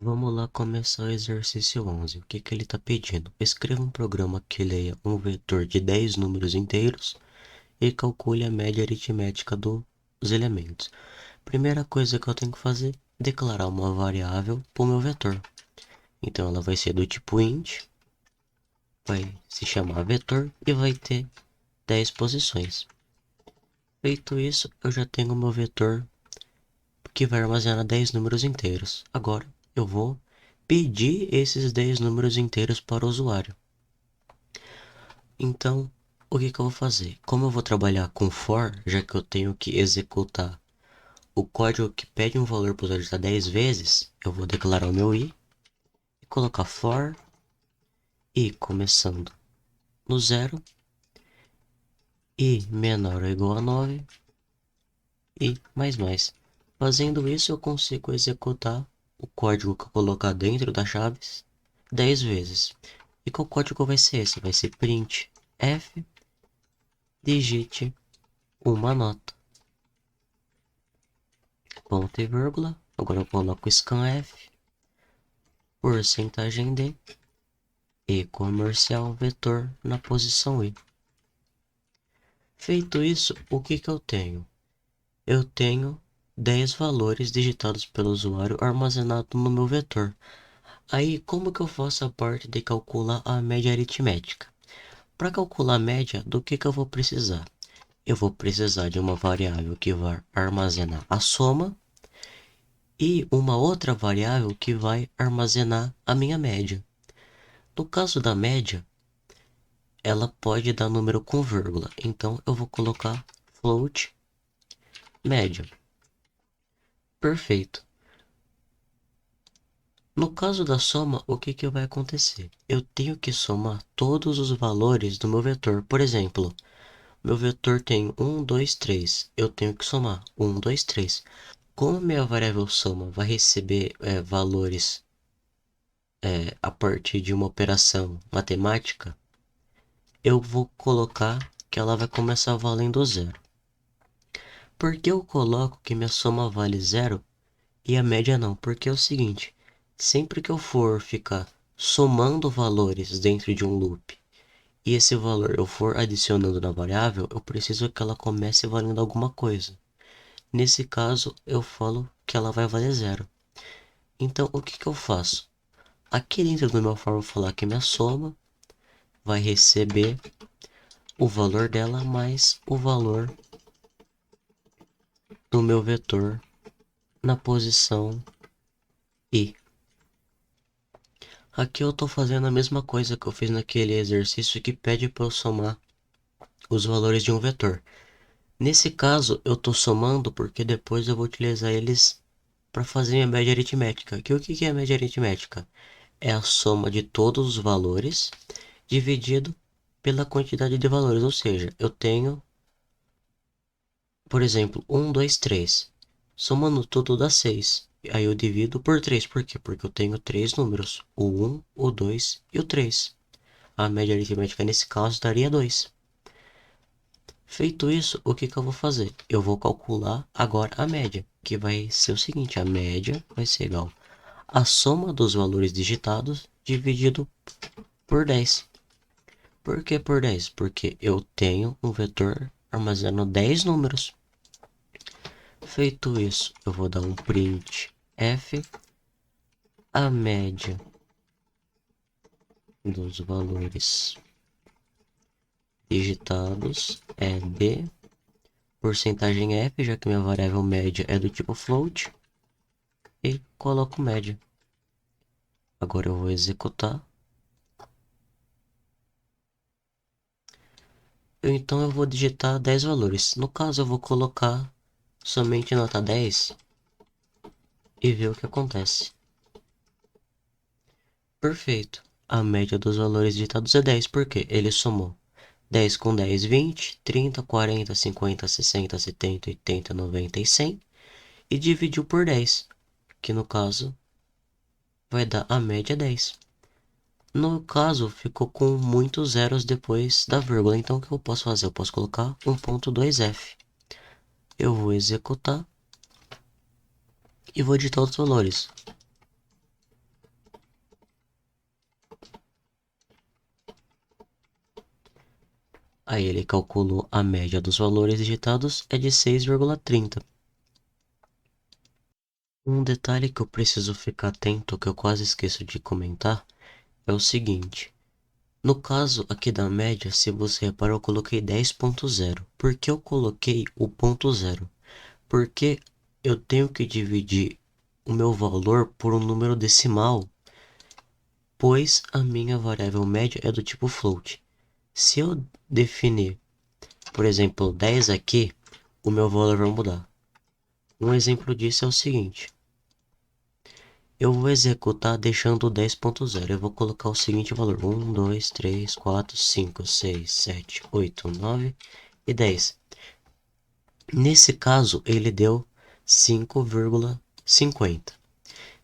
Vamos lá começar o exercício 11. O que ele está pedindo? Escreva um programa que leia um vetor de 10 números inteiros e calcule a média aritmética dos elementos. Primeira coisa que eu tenho que fazer, declarar uma variável para o meu vetor. Então ela vai ser do tipo int, vai se chamar vetor e vai ter 10 posições. Feito isso, eu já tenho o meu vetor que vai armazenar 10 números inteiros. Agora eu vou pedir esses 10 números inteiros para o usuário. Então, o que eu vou fazer? Como eu vou trabalhar com for, já que eu tenho que executar o código que pede um valor para o usuário digitar 10 vezes, eu vou declarar o meu i e colocar for i começando no zero, i menor ou igual a 9 e mais. Fazendo isso, eu consigo executar o código que eu colocar dentro das chaves 10 vezes. E qual código vai ser esse? Vai ser print f digite uma nota. Ponto e vírgula. Agora eu coloco scanf, porcentagem d e comercial vetor na posição i. Feito isso, o que eu tenho? Eu tenho 10 valores digitados pelo usuário armazenados no meu vetor. Aí, como que eu faço a parte de calcular a média aritmética? Para calcular a média, do que eu vou precisar? Eu vou precisar de uma variável que vai armazenar a soma e uma outra variável que vai armazenar a minha média. No caso da média, ela pode dar número com vírgula, então eu vou colocar float média. Perfeito. No caso da soma, o que vai acontecer? Eu tenho que somar todos os valores do meu vetor. Por exemplo, meu vetor tem 1, 2, 3. Eu tenho que somar 1, 2, 3. Como minha variável soma vai receber valores a partir de uma operação matemática, eu vou colocar que ela vai começar valendo zero. Por que eu coloco que minha soma vale zero e a média não? Porque é o seguinte, sempre que eu for ficar somando valores dentro de um loop e esse valor eu for adicionando na variável, eu preciso que ela comece valendo alguma coisa. Nesse caso, eu falo que ela vai valer zero. Então, o que eu faço? Aqui dentro do meu for, eu vou falar que minha soma vai receber o valor dela mais o valor do meu vetor na posição i. Aqui eu estou fazendo a mesma coisa que eu fiz naquele exercício que pede para eu somar os valores de um vetor. Nesse caso, eu estou somando porque depois eu vou utilizar eles para fazer minha média aritmética. O que é a média aritmética? É a soma de todos os valores dividido pela quantidade de valores. Ou seja, eu tenho, por exemplo, 1, 2, 3. Somando tudo dá 6. Aí eu divido por 3. Por quê? Porque eu tenho 3 números. O 1, o 2 e o 3. A média aritmética nesse caso daria 2. Feito isso, o que eu vou fazer? Eu vou calcular agora a média, que vai ser o seguinte, a média vai ser igual à soma dos valores digitados dividido por 10. Por que por 10? Porque eu tenho um vetor armazenando 10 números. Feito isso, eu vou dar um print f, a média dos valores digitados é b, porcentagem f, já que minha variável média é do tipo float, e coloco média. Agora eu vou executar. Então eu vou digitar 10 valores. No caso eu vou colocar somente nota 10 e ver o que acontece. Perfeito. A média dos valores digitados é 10, porque ele somou 10 com 10, 20, 30, 40, 50, 60, 70, 80, 90 e 100 e dividiu por 10, que no caso vai dar a média 10. No caso, ficou com muitos zeros depois da vírgula, então o que eu posso fazer? Eu posso colocar 1.2f. Eu vou executar e vou digitar os valores. Aí ele calculou a média dos valores digitados é de 6,30. Um detalhe que eu preciso ficar atento, que eu quase esqueço de comentar, é o seguinte. No caso aqui da média, se você reparar, eu coloquei 10.0. Por que eu coloquei o ponto zero? Porque eu tenho que dividir o meu valor por um número decimal, pois a minha variável média é do tipo float. Se eu definir, por exemplo, 10 aqui, o meu valor vai mudar. Um exemplo disso é o seguinte. Eu vou executar deixando o 10.0. Eu vou colocar o seguinte valor: 1, 2, 3, 4, 5, 6, 7, 8, 9 e 10. Nesse caso, ele deu 5,50.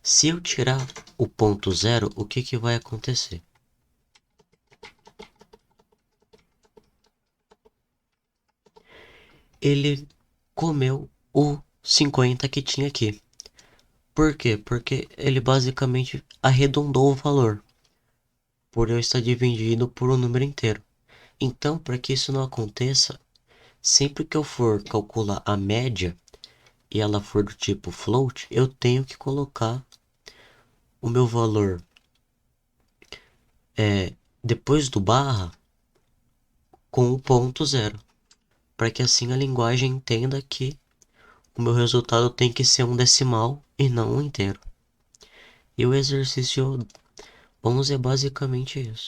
Se eu tirar o ponto zero, o que que vai acontecer? Ele comeu o 50 que tinha aqui. Por quê? Porque ele basicamente arredondou o valor, por eu estar dividindo por um número inteiro. Então, para que isso não aconteça, sempre que eu for calcular a média e ela for do tipo float, eu tenho que colocar o meu valor depois do barra com o ponto zero, para que assim a linguagem entenda que o meu resultado tem que ser um decimal e não um inteiro. E o exercício 11 é basicamente isso.